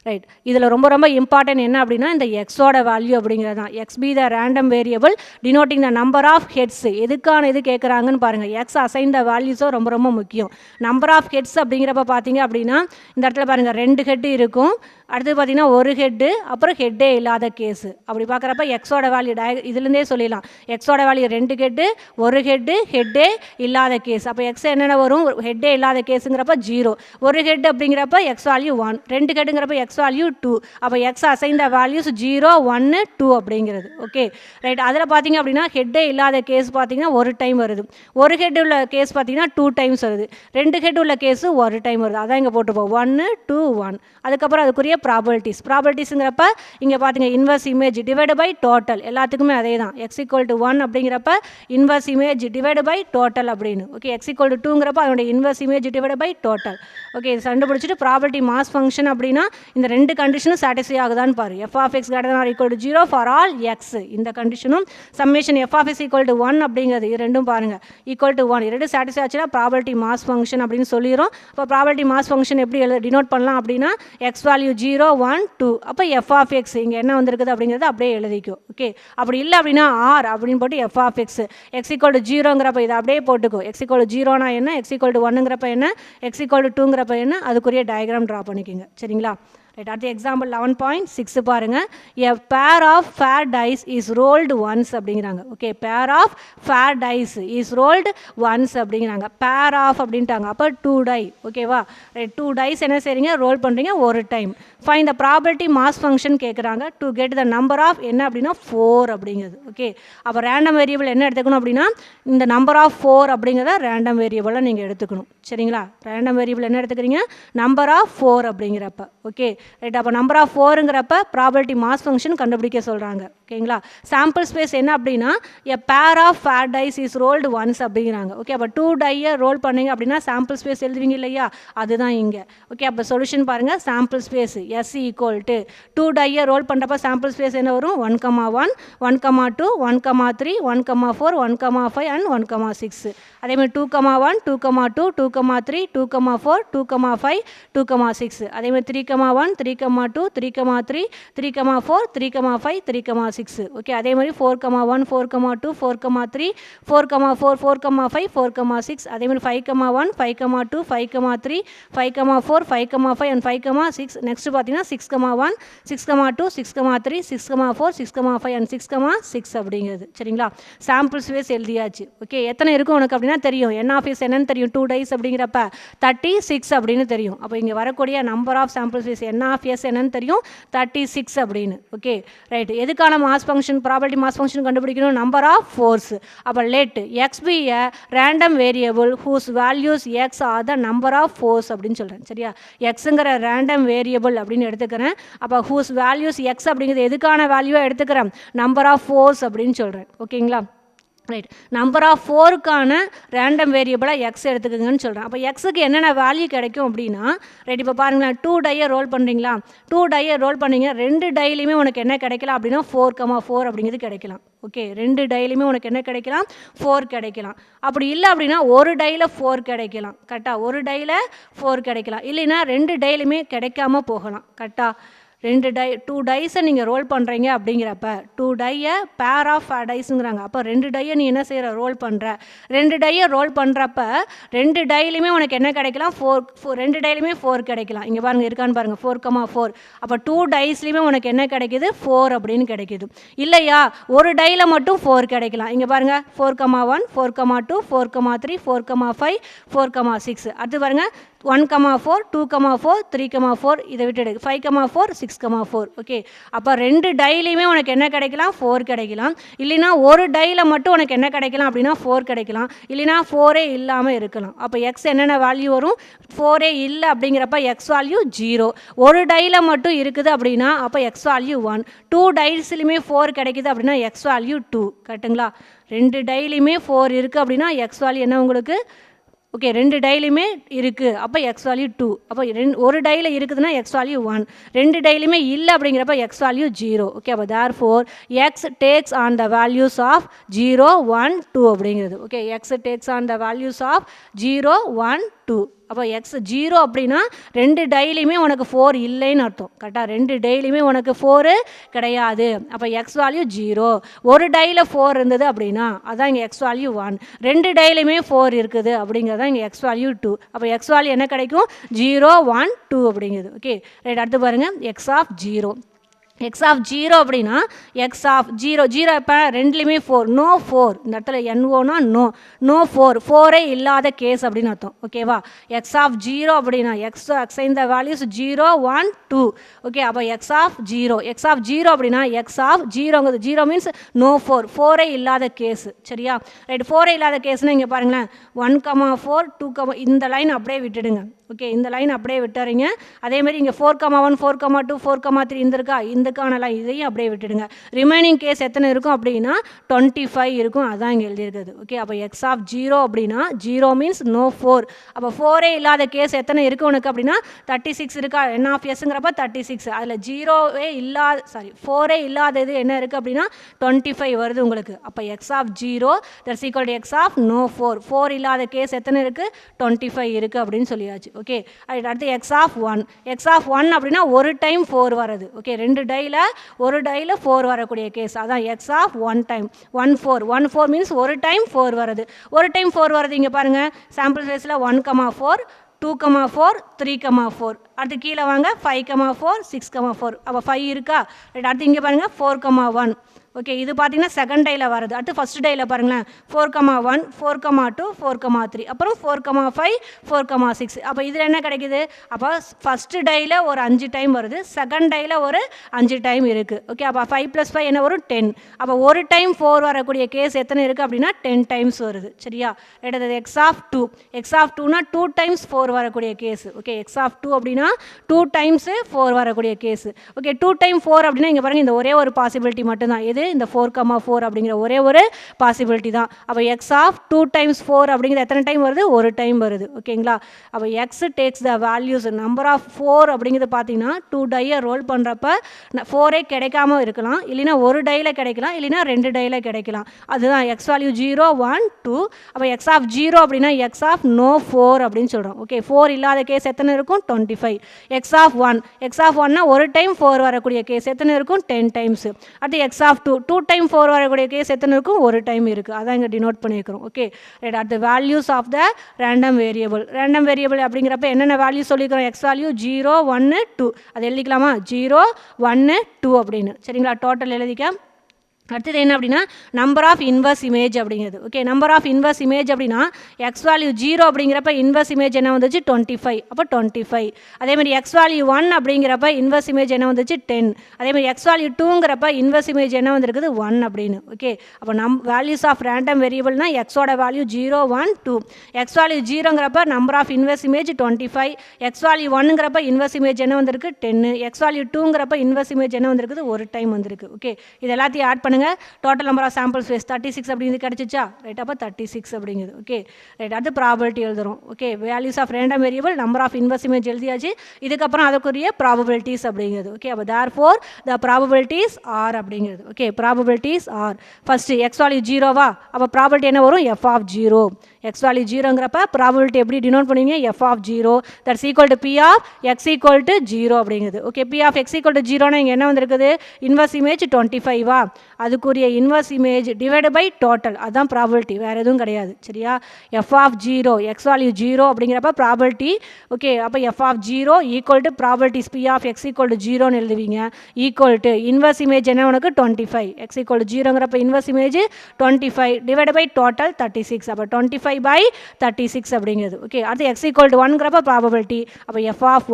right. இதில் ரொம்ப ரொம்ப இம்பார்ட்டன்ட் என்ன அப்படின்னா இந்த எக்ஸோட வேல்யூ அப்படிங்கிறது தான். X be the random variable denoting the number of heads. எதுக்கான இது கேட்குறாங்கன்னு பாருங்கள். எக்ஸ் அசைன் த வேல்யூஸும் ரொம்ப ரொம்ப முக்கியம். நம்பர் ஆஃப் ஹெட்ஸ் அப்படிங்கிறப்ப பார்த்தீங்க அப்படின்னா இந்த இடத்துல பாருங்கள் 2 ஹெட்டு இருக்கும். அடுத்து பார்த்தீங்கன்னா ஒரு ஹெட்டு அப்புறம் ஹெட்டே இல்லாத கேஸு. அப்படி பார்க்குறப்ப எக்ஸோட வேல்யூ இதுலேருந்தே சொல்லிடலாம். எக்ஸோட வேல்யூ 2 ஹெட்டு ஒரு ஹெட்டு ஹெட்டே இல்லாத கேஸ். அப்போ எக்ஸ் என்னென்ன வரும்? ஹெட்டே இல்லாத கேஸுங்கிறப்ப 0. ஒரு ஹெட் அப்படிங்கிறப்ப எக்ஸ் வேல்யூ 1. 2 ஹெட்டுங்கிறப்ப எக்ஸ் வேல்யூ 2. அப்போ எக்ஸ் அசைன் த வேல்யூஸ் 0 1 2 அப்படிங்கிறது. Okay right. அதில் பார்த்தீங்க அப்படின்னா ஹெட்டே இல்லாத கேஸ் பார்த்தீங்கன்னா ஒரு டைம் வருது. ஒரு ஹெட் உள்ள கேஸ் பார்த்தீங்கன்னா 2 டைம்ஸ் வருது. 2 ஹெட் உள்ள கேஸு ஒரு டைம் வருது. அதான் இங்கே போட்டுப்போம் 1 2 1. அதுக்கப்புறம் அதுக்குரிய ப்ராபர்ட்டிஸுங்கிறப்ப இங்கே பார்த்தீங்க inverse image divide by total எல்லாத்துக்குமே அதே தான் எக்ஸ் ஈக்குவல் டு 1 அப்படிங்கிறப்ப inverse image divide by total அப்படின்னு ஓகே எக்ஸ் ஈக்குவல் டு 2ங்கிறப்ப அதனுடைய inverse image divide by total okay இது கண்டுபிடிச்சிட்டு ப்ராபர்ட்டி மாஸ் ஃபங்க்ஷன் அப்படின்னா இந்த ரெண்டு கண்டிஷனும் சாட்டிஸ்ஃபை ஆகுதான்னு பாரு F of X greater or equal to 0 for all X இந்த கண்டிஷனும் summation F of X equal to 1 அப்படிங்கிறது இது ரெண்டும் பாருங்கள் ஈக்குவல் டு 1 ரெண்டு சாட்டிஸ்ஃபை ஆச்சுன்னா ப்ராபர்ட்டி மாஸ் ஃபங்க்ஷன் அப்படின்னு சொல்லிடும் இப்போ ப்ராபர்ட்டி மாஸ் ஃபங்க்ஷன் எப்படி டினோட் பண்ணலாம் அப்படின்னா எக்ஸ் வேல்யூ 0 1 2 அப்போ எஃப் ஆஃப் எக்ஸ் இங்கே என்ன வந்திருக்குது அப்படிங்கிறது அப்படியே எழுதிக்கும் ஓகே அப்படி இல்லை அப்படின்னா ஆர் அப்படின்னு போட்டு F of X X equal to 0ங்கிறப்ப இதை அப்படியே போட்டுக்கோ எக்ஸ் ஈக்குவல் டு 0னா என்ன எக்ஸ் ஈக்குவல் டு 1ங்கிறப்ப என்ன எக்ஸ் ஈக்குவல் டு 2ங்கிறப்ப என்ன அதுக்குரிய டயக்ராம் ட்ரா பண்ணிக்கோங்க சரிங்களா ரைட் அடுத்த எக்ஸாம்பிள் 11.6 பாருங்கள் a pair of fair dice is rolled once அப்படிங்கிறாங்க okay pair of fair dice is rolled once அப்படிங்கிறாங்க பேர் ஆஃப் அப்படின்ட்டாங்க அப்போ 2 டை ஓகேவா ரைட் 2 டைஸ் என்ன செய்றீங்க ரோல் பண்ணுறீங்க ஒரு time find the property mass function கேட்குறாங்க to get the number of என்ன அப்படின்னா 4 அப்படிங்கிறது ஓகே அப்போ ரேண்டம் வேரியபிள் என்ன எடுத்துக்கணும் அப்படின்னா இந்த நம்பர் ஆஃப் 4 அப்படிங்கிறத ரேண்டம் வேரியபிளாக நீங்கள் எடுத்துக்கணும் சரிங்களா ரேண்டம் வேரியபிள் என்ன எடுத்துக்கிறீங்க நம்பர் ஆஃப் 4 அப்படிங்கிறப்ப ஓகே ரைட் அப்போ நம்பர் ஆஃப் 4ங்கிறப்ப ப்ராபர்ட்டி மாஸ் ஃபங்க்ஷன் கண்டுபிடிக்க சொல்கிறாங்க ஓகேங்களா சாம்பிள் ஸ்பேஸ் என்ன அப்படின்னா a pair of fair dice is rolled once அப்படிங்கிறாங்க ஓகே அப்போ 2 டையை ரோல் பண்ணிங்க அப்படின்னா சாம்பிள் ஸ்பேஸ் எழுதுவீங்க இல்லையா அதுதான் இங்கே ஓகே அப்போ சொல்யூஷன் பாருங்கள் sample space S equal to 2 டையை ரோல் பண்ணுறப்ப சாம்பிள் ஸ்பேஸ் என்ன வரும் 1,1 1,2 1,3 1,4 1,5 அண்ட் 1,6 அதேமாதிரி 2,1 2,2 2,3 2,4 2,5 2,6 அதேமாதிரி 3,1 3,2 3,3 3,4 3,5 3,6 ஓகே அதே மாதிரி 4,1 4,2 4,3 4,4 4,5 4,6 அதே மாதிரி 5,1 5,2 5,3 5,4 5,5 and 5,6 நெக்ஸ்ட் பார்த்தீங்கன்னா 6,1 6,2 6,3 6,4 6,5 and 6,6 அப்படிங்கிறது சரிங்களா சாம்பிள் ஸ்பேஸ் எழுதியாச்சு ஓகே எத்தனை இருக்கும் உனக்கு அப்படின்னா தெரியும் என் ஆஃப் எஸ் என்னன்னு தெரியும் 2 டைஸ் அப்படிங்கிறப்ப 36 அப்படின்னு தெரியும் அப்போ இங்கே வரக்கூடிய number of sample space n of S என்னன்னு தெரியும் 36 அப்படின்னு ஓகே ரைட் எதுக்கான mass function property mass function கண்டுபிடிக்கணும் நம்பர் ஆஃப் ஃபோர்ஸ் அப்போ let X be a random variable whose values X are the number of fours அப்படின்னு சொல்கிறேன் சரியா எக்ஸுங்கிற ரேண்டம் வேரியபிள் அப்படின்னு எடுத்துக்கிறேன் அப்போ ஹூஸ் வேல்யூஸ் எக்ஸ் அப்படிங்கிறது எதுக்கான வேல்யூவாக எடுத்துக்கிறேன் நம்பர் ஆஃப் ஃபோர்ஸ் அப்படின்னு சொல்கிறேன் ஓகேங்களா ரைட் நம்பர் ஆஃப் 4க்கான ரேண்டம் வேரியபிளாக எக்ஸ் எடுத்துக்கோங்கன்னு சொல்கிறேன் அப்போ எக்ஸுக்கு என்னென்ன வேல்யூ கிடைக்கும் அப்படின்னா ரைட் இப்போ பாருங்களேன் 2 டையை ரோல் பண்ணுறீங்களா 2 டையை ரோல் பண்ணிங்க 2 டைலையுமே உனக்கு என்ன கிடைக்கலாம் அப்படின்னா 4,4 அப்படிங்கிறது கிடைக்கலாம் ஓகே 2 டைலையுமே உனக்கு என்ன கிடைக்கலாம் 4 கிடைக்கலாம் அப்படி இல்லை அப்படின்னா ஒரு டையில் 4 கிடைக்கலாம் கரெக்டாக ஒரு டையில் 4 கிடைக்கலாம் இல்லைன்னா 2 டைலையுமே கிடைக்காம போகலாம் கரெக்டாக 2 டைஸை நீங்கள் ரோல் பண்ணுறீங்க அப்படிங்கிறப்ப 2 டையை பேர் ஆஃப் டைஸுங்கிறாங்க அப்போ 2 டையை நீ என்ன செய்கிற ரோல் பண்ணுற 2 டையை ரோல் பண்ணுறப்ப 2 டைலையுமே உனக்கு என்ன கிடைக்கலாம் 2 டைலையுமே 4 கிடைக்கலாம் இங்கே பாருங்கள் இருக்கான்னு பாருங்கள் 4,4 அப்போ 2 டைஸ்லையுமே உனக்கு என்ன கிடைக்குது 4 அப்படின்னு கிடைக்குது இல்லையா ஒரு டையில் மட்டும் 4 கிடைக்கலாம் இங்கே பாருங்கள் 4,1 4,2 4,3 4,5 4,6 அடுத்து பாருங்கள் 1,4 2,4 3,4 இதை விட்டுடு 5,4 6,4 ஓகே அப்போ 2 டைலையுமே உனக்கு என்ன கிடைக்கலாம் 4 கிடைக்கலாம் இல்லைனா ஒரு டையில் மட்டும் உனக்கு என்ன கிடைக்கலாம் அப்படின்னா 4 கிடைக்கலாம் இல்லைனா 4 இல்லாமல் இருக்கலாம் அப்போ எக்ஸ் என்னென்ன வேல்யூ வரும் 4 இல்லை அப்படிங்கிறப்ப எக்ஸ் வேல்யூ 0 ஒரு டையில் மட்டும் இருக்குது அப்படின்னா அப்போ எக்ஸ் வேல்யூ 1 2 டைஸ்லையுமே 4 கிடைக்குது அப்படின்னா எக்ஸ் வேல்யூ 2 கரெக்டுங்களா 2 டைலையுமே 4 இருக்குது அப்படின்னா எக்ஸ் வேல்யூ என்ன உங்களுக்கு ஓகே 2 டைலையுமே இருக்குது அப்போ எக்ஸ் வேல்யூ 2 அப்போ ஒரு டையில் இருக்குதுன்னா எக்ஸ் வேல்யூ 1 2 டைலையுமே இல்லை அப்படிங்கிறப்ப எக்ஸ் வேல்யூ 0 ஓகே அப்போ therefore X takes on the values of 0 1 2 அப்படிங்கிறது okay X takes on the values of 0 1 2 அப்போ எக்ஸ் 0 அப்படின்னா 2 டைலையுமே உனக்கு 4 இல்லைன்னு அர்த்தம் கரெக்டாக 2 டைலையுமே உனக்கு 4 கிடையாது அப்போ எக்ஸ் வேல்யூ 0 ஒரு டையில் 4 இருந்தது அப்படின்னா அதான் இங்கே எக்ஸ் வேல்யூ 1 2 டைலையுமே 4 இருக்குது அப்படிங்கிறது தான் இங்கே எக்ஸ் வேல்யூ 2 அப்போ எக்ஸ் வேல்யூ என்ன கிடைக்கும் 0 1 2 அப்படிங்கிறது ஓகே ரைட் அடுத்து பாருங்கள் எக்ஸ் ஆஃப் 0 எக்ஸ் ஆஃப் 0 அப்படின்னா எக்ஸ் ஆஃப் 0 இப்போ ரெண்டுலேயுமே 4 நோ 4 இந்த இடத்துல NOனா நோ 4 இல்லாத கேஸ் அப்படின்னு அர்த்தம் ஓகேவா எக்ஸ் ஆஃப் 0 அப்படின்னா எக்ஸ் இந்த வேல்யூஸ் 0 1 2 ஓகே அப்போ எக்ஸ் ஆஃப் 0 அப்படின்னா எக்ஸ் ஆஃப் 0ங்கிறது 0 மீன்ஸ் நோ 4 இல்லாத கேஸ் சரியா ரைட் 4 இல்லாத கேஸ்னால் இங்கே பாருங்களேன் 1,4 2, இந்த லைன் அப்படியே விட்டுடுங்க ஓகே, இந்த லைன் அப்படியே விட்டுறீங்க. அதேமாதிரி இங்கே 4,1 4,2 4,3 இந்த இருக்கா, இந்தக்கான லைன் இதையும் அப்படியே விட்டுடுங்க. ரிமைனிங் கேஸ் எத்தனை இருக்கும் அப்படின்னா 25 இருக்கும். அதான் இங்கே எழுதியிருக்குது. ஓகே, அப்போ எக்ஸ் ஆஃப் 0 அப்படின்னா 0 மீன்ஸ் நோ 4. அப்போ 4ஏ இல்லாத கேஸ் எத்தனை இருக்குது உனக்கு அப்படின்னா 36 இருக்கா. என் ஆஃப் எஸ்ங்கிறப்ப 36. அதில் 0வே இல்லாத 4ஏ இல்லாதது என்ன இருக்குது அப்படின்னா 25 வருது உங்களுக்கு. அப்போ X of 0 that's equal to X of no 4. 4 இல்லாத கேஸ் எத்தனை இருக்குது 25 இருக்குது அப்படின்னு சொல்லியாச்சு. ஓகே, அடுத்து எக்ஸ் ஆஃப் 1. எக்ஸ் ஆஃப் 1 அப்படின்னா ஒரு டைம் 4 வருது. ஓகே, 2 டையில் ஒரு டையில் 4 வரக்கூடிய கேஸ், அதான் எக்ஸ் ஆஃப் 1 டைம் 1 4 மீன்ஸ் ஒரு டைம் 4 வருது. ஒரு டைம் 4 வருது. இங்கே பாருங்கள் சாம்பிள் சைஸில் 1,4 2,4 3,4. அடுத்து கீழே வாங்க 5,4 6,4. அப்போ 5 இருக்கா. ரைட், அடுத்து இங்கே பாருங்கள் 4,1. ஓகே, இது பார்த்தீங்கன்னா செகண்ட் டையில் வருது. அடுத்து ஃபஸ்ட் டையில் பாருங்களேன் 4,1 4,2 4,3 அப்புறம் 4,5 4,6. அப்போ இதில் என்ன கிடைக்குது, அப்போ ஃபஸ்ட்டு டையில் ஒரு 5 டைம் வருது, செகண்ட் டையில் ஒரு 5 டைம் இருக்குது. ஓகே, அப்போ 5 + 5 என்ன வரும் 10. அப்போ ஒரு டைம் 4 வரக்கூடிய கேஸ் எத்தனை இருக்குது அப்படின்னா 10 டைம்ஸ் வருது. சரியா. ரெண்டாவது எக்ஸ் ஆஃப் 2. எக்ஸ் ஆஃப் 2னா 2 டைம்ஸ் 4 வரக்கூடிய கேஸ். ஓகே, எக்ஸ் ஆஃப் 2 அப்படின்னா 2 டைம்ஸு 4 வரக்கூடிய கேஸ். ஓகே, 2 டைம் 4 அப்படின்னா இங்கே பாருங்கள் இந்த ஒரே ஒரு பாசிபிலிட்டி மட்டும்தான். இது இந்த 4,4 அப்படிங்கிற ஒரே ஒரு பாசிபிலிட்டி தான். அப்போ எக்ஸ் ஆஃப் 2 டைம்ஸ் 4 அப்படிங்கிற எத்தனை டைம் வருது, ஒரு டைம் வருது. ஓகேங்களா. அப்போ X takes the values number of 4 அப்படிங்கிறது பார்த்தீங்கன்னா 2 டையை ரோல் பண்ணுறப்ப 4ஏ கிடைக்காம இருக்கலாம், இல்லைனா ஒரு டையில் கிடைக்கலாம், இல்லைனா 2 டையில் கிடைக்கலாம். அதுதான் எக்ஸ் வேல்யூ 0 1 2. அப்போ எக்ஸ் ஆஃப் 0 அப்படின்னா எக்ஸ் ஆஃப் நோ 4 அப்படின்னு சொல்கிறோம். ஓகே, 4 இல்லாத கேஸ் எத்தனை இருக்கும் 25. X of 1. எக்ஸ் ஆஃப் 1னா ஒரு டைம் 4 வரக்கூடிய கேஸ் எத்தனை இருக்கும் 10 டைம்ஸ். அடுத்து எக்ஸ் ஆஃப் 2 டைம் 4 வரக்கூடிய கேஸ் எத்தனை இருக்கும், ஒரு டைம் இருக்குது. அதான் இங்கே டினோட் பண்ணியிருக்கிறோம். Okay, right. அடுத்து values of the random variable. Random variable அப்படிங்கிறப்ப என்னென்ன வேல்யூ சொல்லிக்கிறோம், எக்ஸ் வேல்யூ 0 1 2. அது எழுதிக்கலாமா, 0 1 2 அப்படின்னு. சரிங்களா. டோட்டல் எழுதிக்க. அடுத்தது என்ன அப்படின்னா நம்பர் ஆஃப் இன்வர்ஸ் இமேஜ் அப்படிங்கிறது. Okay, number of inverse image அப்படின்னா எக்ஸ் வேல்யூ 0 அப்படிங்கிறப்ப இன்வர்ஸ் இமேஜ் என்ன வந்துச்சு 25. அப்போ 25. அதேமாதிரி எக்ஸ் வேல்யூ 1 அப்படிங்கிறப்ப இன்வர்ஸ் இமேஜ் என்ன வந்துச்சு 10. அதேமாதிரி எக்ஸ் வேல்யூ 2ங்கிறப்ப இன்வர்ஸ் இமேஜ் என்ன வந்துருக்குது 1 அப்படின்னு. ஓகே, அப்போ வேல்யூஸ் ஆஃப் ரேண்டம் வேரியபிள்னா எக்ஸோட வேல்யூ 0 1 2. எக்ஸ் வேல்யூ 0ங்கிறப்ப number of inverse image 25. X value 1ங்கிறப்ப இன்வர்ஸ் இமேஜ் என்ன வந்திருக்கு 10. எக்ஸ் வேல்யூ 2ங்கிறப்ப இன்வர்ஸ் இமேஜ் என்ன வந்திருக்குது ஒரு டைம் வந்திருக்கு. ஓகே, இது எல்லாத்தையும் ஆட் பண்ணுங்க. Total number of sample space 36 அப்படிங்கிறது கிடைச்சிச்சா. ரைட், அப்போ 36 அப்படிங்கிறது. Okay, right. அடுத்து ப்ராபபிலிட்டி எழுதுறோம். Okay, values of random variable number of inverse image எழுதியாச்சு. இதுக்கப்புறம் அதுக்குரிய ப்ராபபிலிட்டிஸ் அப்படிங்கிறது. ஓகே, அப்போ தேர்ஃபோர் த ப்ராபபிலிட்டிஸ் ஆர் அப்படிங்கிறது. Okay, probabilities are. First X value 0வா, அப்போ ப்ராபபிலிட்டி என்ன வரும் எஃப் ஆஃப் 0. எக்ஸ் வேல்யூ 0ங்கிறப்ப ப்ராபபிலிட்டி எப்படி டினோட் பண்ணுவீங்க, F of 0 that's equal to P of X equal to 0 அப்படிங்கிறது. Okay, P of X equal to 0னா இங்கே என்ன வந்திருக்குது இன்வர்ஸ் இமேஜ் 25வா, அதுக்குரிய inverse image divide by total, அதுதான் ப்ராபபிலிட்டி, வேறு எதுவும் கிடையாது. சரியா. எஃப் ஆஃப் 0 எக்ஸ் வேல்யூ 0 அப்படிங்கிறப்ப ப்ராபபிலிட்டி. ஓகே, அப்போ F of 0 equal to probabilities P of X equal to 0ன்னு எழுதுவீங்க. ஈக்குவல் டு இன்வர்ஸ் இமேஜ் என்ன உனக்கு 25. எக்ஸ் ஈக்குவல் டு 0ங்கிறப்ப inverse image 25 divide by total 36. அப்போ 25 by 36 அப்படிங்கிறது. ஓகே, அடுத்து எக்ஸ் ஈக்குவல் டு 1ங்கிறப்ப ப்ராபபிலிட்டி. அப்போ எஃப் ஆஃப்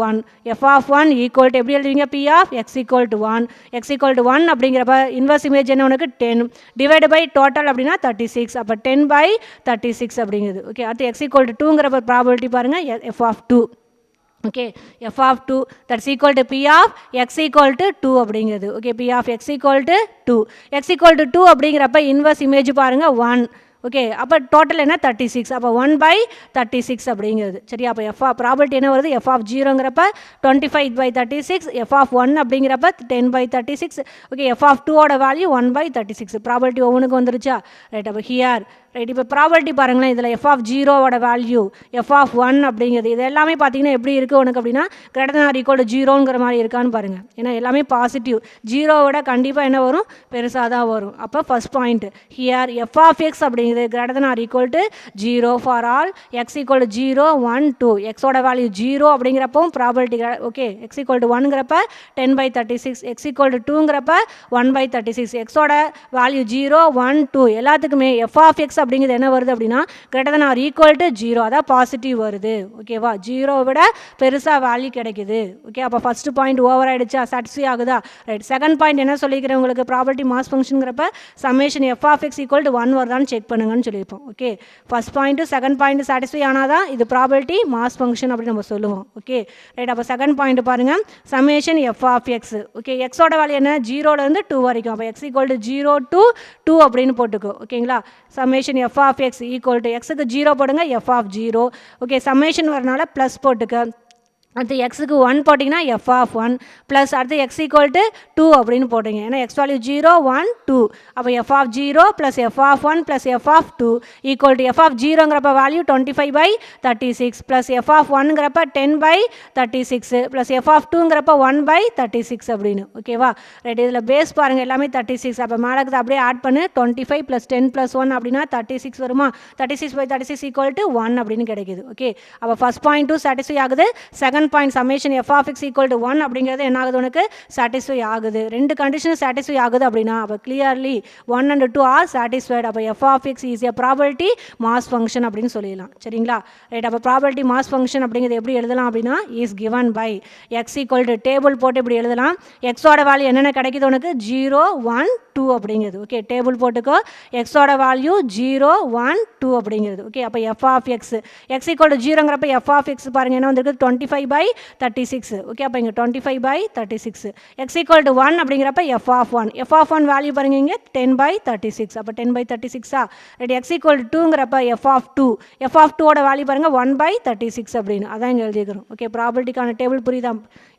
1 ஈக்குவல் டு எப்படி எழுதுவீங்க P of X equal to 1. X equal to 1 அப்படிங்கிறப்ப இன்வர்ஸ் இமேஜ் என்ன உனக்கு 10 டிவைடு பை டோட்டல் அப்படின்னா 36. அப்போ 10 by 36 அப்படிங்கிறது. ஓகே, அடுத்து எக்ஸ் ஈக்குவல் டு 2ங்கிறப்ப ப்ராபபிலிட்டி பாருங்கள் F of 2. Okay, F of 2 that's equal to P of X equal to 2 அப்படிங்கிறது. Okay, P of X equal to 2. X equal to 2 அப்படிங்கிறப்ப இன்வர்ஸ் இமேஜ் பாருங்கள் 1. ஓகே, அப்போ டோட்டல் என்ன 36. அப்போ 1 by 36 அப்படிங்கிறது. சரியா. அப்போ எஃப் ஆஃப் ப்ராபபிலிட்டி என்ன வருது எஃப் ஆஃப் 0ங்கிறப்ப 25 by 36. எஃப் ஆஃப் 1 அப்படிங்கிறப்ப 10 by 36. ஓகே, எஃப் ஆஃப் 2ஓட வேல்யூ 1 by 36. ப்ராபபிலிட்டி ஒவ்வொன்றுக்கு வந்துருச்சா. ரைட், அப்போ ஹியர் ரைட். இப்போ ப்ராபபிலிட்டி பாருங்களேன், இதில் எஃப் ஆஃப் 0ஓட வேல்யூ எஃப் ஆஃப் 1 அப்படிங்கிறது இது எல்லாமே பார்த்தீங்கன்னா எப்படி இருக்குது உனக்கு அப்படின்னா greater than or equal to 0ங்கிற மாதிரி இருக்கான்னு பாருங்கள். ஏன்னா எல்லாமே பாசிட்டிவ், 0வோட கண்டிப்பாக என்ன வரும் பெருசாக தான் வரும். அப்போ first point here F of X அப்படிங்கிறது greater than or equal to 0 for all X equal to 0 1 2. எக்ஸோட வேல்யூ 0 அப்படிங்கிறப்போ probability okay X equal to 1ங்கிறப்ப 10 by 36. எக்ஸ் ஈக்குவல் டு 2ங்கிறப்ப 1 by 36. எக்ஸோட வேல்யூ 0 1 2 எல்லாத்துக்குமே எஃப் ஆஃப் எக்ஸ் அப்படிங்கிறது என்ன வருது அப்படின்னா greater than or equal to 0, அதான் பாசிட்டிவ் வருது. ஓகேவா, 0 விட பெருசாக வேல்யூ கிடைக்குது. ஓகே, அப்போ ஃபஸ்ட்டு பாயிண்ட் ஓவர் ஆகிடுச்சா, சாட்டிஸ்ஃபை ஆகுதா? ரைட். செகண்ட் பாயிண்ட் என்ன சொல்லிக்கிறேன் உங்களுக்கு, ப்ராபர்ட்டி மாஸ் ஃபங்க்ஷனுங்கிறப்ப summation F of X equal to 1 வருதான்னு செக் பண்ணுங்கன்னு சொல்லியிருப்போம். Okay, first point second point satisfy ஆனால் தான் இது ப்ராபர்ட்டி மாஸ் ஃபங்க்ஷன் அப்படின்னு நம்ம சொல்லுவோம். Okay right. அப்போ செகண்ட் பாயிண்ட் பாருங்கள், summation F of X. Okay, எக்ஸோட வேல்யூ என்ன, 0லேருந்து 2 வரைக்கும். அப்போ எக்ஸ் ஈக்குவல் டு 0 to 2 அப்படின்னு போட்டுக்கோ. ஓகேங்களா, summation F of X equal to எக்ஸுக்கு 0 போடுங்க, எஃப் ஆஃப் 0. ஓகே, சம்மேஷன் வரனால ப்ளஸ் போட்டுக்க. அடுத்து எக்ஸுக்கு 1 போட்டிங்கன்னா எஃப் ஆஃப் 1 ப்ளஸ் அடுத்து எக்ஸ் ஈக்குவல் டு 2 அப்படின்னு போட்டிங்க. ஏன்னா எக்ஸ் வேல்யூ 0 1 2. அப்போ F of 0 plus F of 1 plus F of 2 equal to F of 0ங்கிறப்ப வேல்யூ 25/36 ப்ளஸ் எஃப் ஆஃப் 1ங்கிறப்ப 10/36 ப்ளஸ் எஃப் ஆஃப் 2ங்கிறப்ப 1/36 அப்படின்னு. ஓகேவா ரைட். இதில் பேஸ் பாருங்கள் எல்லாமே 36. அப்போ மேலே அப்படியே ஆட் பண்ணு, 25 ப்ளஸ் 10 ப்ளஸ் 1 அப்படின்னா 36 வருமா, 36/36 ஈக்குவல் டு 1 அப்படின்னு கிடைக்குது. ஓகே, அப்போ ஃபஸ்ட் பாயிண்ட்டும் சாட்டிஸ்ஃபை ஆகுது. Second point summation F of X equal to 1 அப்படிங்கிறது என்ன ஆகுது, உனக்கு சாட்டிஸ்ஃபை ஆகுது. ரெண்டு கண்டிஷனும் சாட்டிஸ்ஃபை ஆகுது அப்படின்னா அப்போ கிளியர்லி 1 and 2 ஆர் சாட்டிஸ்ஃபைட். அப்போ F of X is a probability mass function அப்படின்னு சொல்லிடலாம். சரிங்களா ரைட். அப்போ ப்ராபர்ட்டி மாஸ் ஃபங்க்ஷன் அப்படிங்கிறது எப்படி எழுதலாம் அப்படின்னா is given by X equal to table போட்டு இப்படி எழுதலாம். எக்ஸோட வேல்யூ என்னென்ன கிடைக்குது உனக்கு, 0 1 2 அப்படிங்கிறது. ஓகே, டேபிள் போட்டுக்கோ. எக்ஸோட வேல்யூ 0 1 2 அப்படிங்கிறது. ஓகே, அப்போ F of X X equal to 0ங்கிறப்ப எஃப் ஆஃப் எக்ஸ் பாருங்கள் என்ன வந்திருக்கு, 25/36. ஓகே, அப்போ இங்கே 25/36. எக்ஸ் ஈக்குவல் டு 1 அப்படிங்கிறப்ப F of 1 F of 1 value பாருங்க இங்கே 10/36. அப்போ 10/36 ரைட். எக்ஸ் ஈக்குவல் டு 2ங்கிறப்ப எஃப் ஆஃப் 2 எஃப் ஆஃப் 2ஓட வேல்யூ பாருங்கள் 1/36 அப்படின்னு. அதான் இங்கே எழுதிக்கிறோம். ஓகே, ப்ராபர்ட்டிக்கான டேபிள் புரியுதா?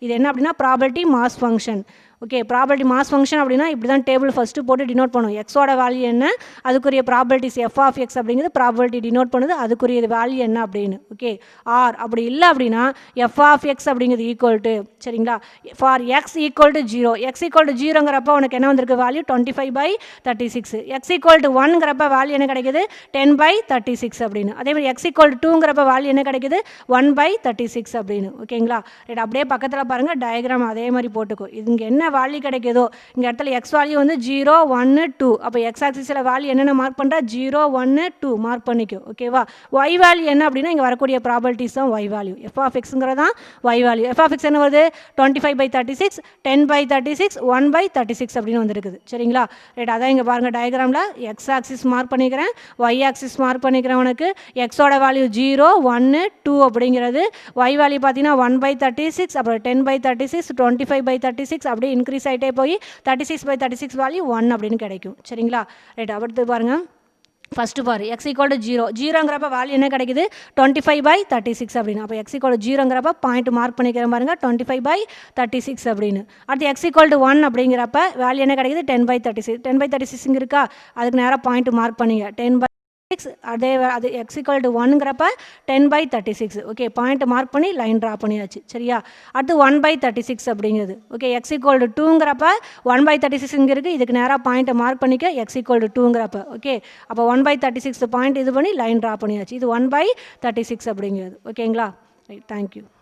இது என்ன அப்படின்னா property mass function. Okay, property mass function அப்படின்னா இப்படி தான் டேபிள் ஃபஸ்ட்டு போட்டு டினோட் பண்ணுவோம். எக்ஸோட வேல்யூ என்ன, அதுக்குரிய ப்ராபர்ட்டிஸ் எஃப் ஆஃப் எக்ஸ் அப்படிங்கிறது ப்ராபர்ட்டி டினோட் பண்ணுது, அதுக்குரிய வேல்யூ என்ன அப்படின்னு. ஓகே, ஆர் அப்படி இல்லை அப்படின்னா எஃப் ஆஃப் எக்ஸ் அப்படிங்கிறது ஈக்குவல் டு, சரிங்களா, for X equal to 0 X equal to 0ங்கிறப்ப உனக்கு என்ன வந்திருக்கு வேல்யூ 25/36. எக்ஸ் ஈக்குவல் டு 1ங்கிறப்ப வேல்யூ என்ன கிடைக்குது 10/36 அப்படின்னு. அதே மாதிரி எக்ஸ் ஈக்குவல் டு 2ங்கிறப்ப வேல்யூ என்ன கிடைக்குது 1/36 அப்படின்னு. ஓகேங்களா ரைட். அப்படியே பக்கத்தில் பாருங்கள் டயக்ராம் அதே மாதிரி போட்டுக்கோ. இங்கே என்ன வேல்யூ கிடைக்குதோ இங்கே இடத்துல எக்ஸ் வேல்யூ வந்து 0 1 2. அப்போ எக்ஸ் ஆக்சிஸில் வேல்யூ என்னென்ன மார்க் பண்ணுறா 0 1 2 மார்க் பண்ணிக்கோ. ஓகேவா, ஒய் வேல்யூ என்ன அப்படின்னா இங்கே வரக்கூடிய ப்ராபர்ட்டிஸ் தான் ஒய் வேல்யூ. எஃப் ஆஃப் எக்ஸுங்கிறது தான் Y value. F of X என்ன வருது 25/36 10/36 1/36 அப்படின்னு வந்துருக்குது. சரிங்களா ரைட். அதான் இங்கே பாருங்கள் டயக்ராமில் எக்ஸ் ஆக்சிஸ் மார்க் பண்ணிக்கிறேன், ஒய் ஆக்சிஸ் மார்க் பண்ணிக்கிறேன். உனக்கு எக்ஸோட வேல்யூ 0 1 2 அப்படிங்கிறது, ஒய் வேல்யூ பார்த்தீங்கன்னா 1/36, அப்புறம் 10/36 25/36 அப்படியே இன்க்ரீஸ் ஆகிட்டே போய் 36/36 வேல்யூ 1 அப்படின்னு கிடைக்கும். சரிங்களா ரைட். அடுத்து பாருங்கள் ஃபஸ்ட்டு பாரு எக்ஸ் ஈக்குவல் டு 0ங்கிறப்ப வேல்யூ என்ன கிடைக்குது 25/36 அப்படின்னு. அப்போ எக்ஸ் ஈக்குவல் டு 0ங்கிறப்ப பாயிண்ட் மார்க் பண்ணிக்கிற பாருங்க 25/36 அப்படின்னு. அடுத்து எக்ஸ் ஈக்குவல் டு 1 அப்படிங்கிறப்ப வேல்யூ என்ன கிடைக்குது 10/36. 10/36 இருக்கா, அதுக்கு நேராக பாயிண்ட் மார்க் பண்ணிங்க 10/6. அதே அது எக்ஸ் ஈக்குவல் டு 1ங்கிறப்ப 10/36. ஓகே, பாயிண்ட் மார்க் பண்ணி லைன் ட்ரா பண்ணியாச்சு. சரியா, அடுத்து 1/36 அப்படிங்கிறது. ஓகே, எக்ஸ் ஈக்குவல் டு 2ங்கிறப்ப 1/36 இங்கே இருக்குது, இதுக்கு நேராக பாயிண்ட்டை மார்க் பண்ணிக்க எக்ஸ் ஈக்குவல் டு 2ங்கிறப்ப. ஓகே, அப்போ 1/36 பாயிண்ட் இது பண்ணி லைன் ட்ரா பண்ணியாச்சு. இது 1/36 அப்படிங்கிறது. ஓகேங்களா ரைட். தேங்க்யூ.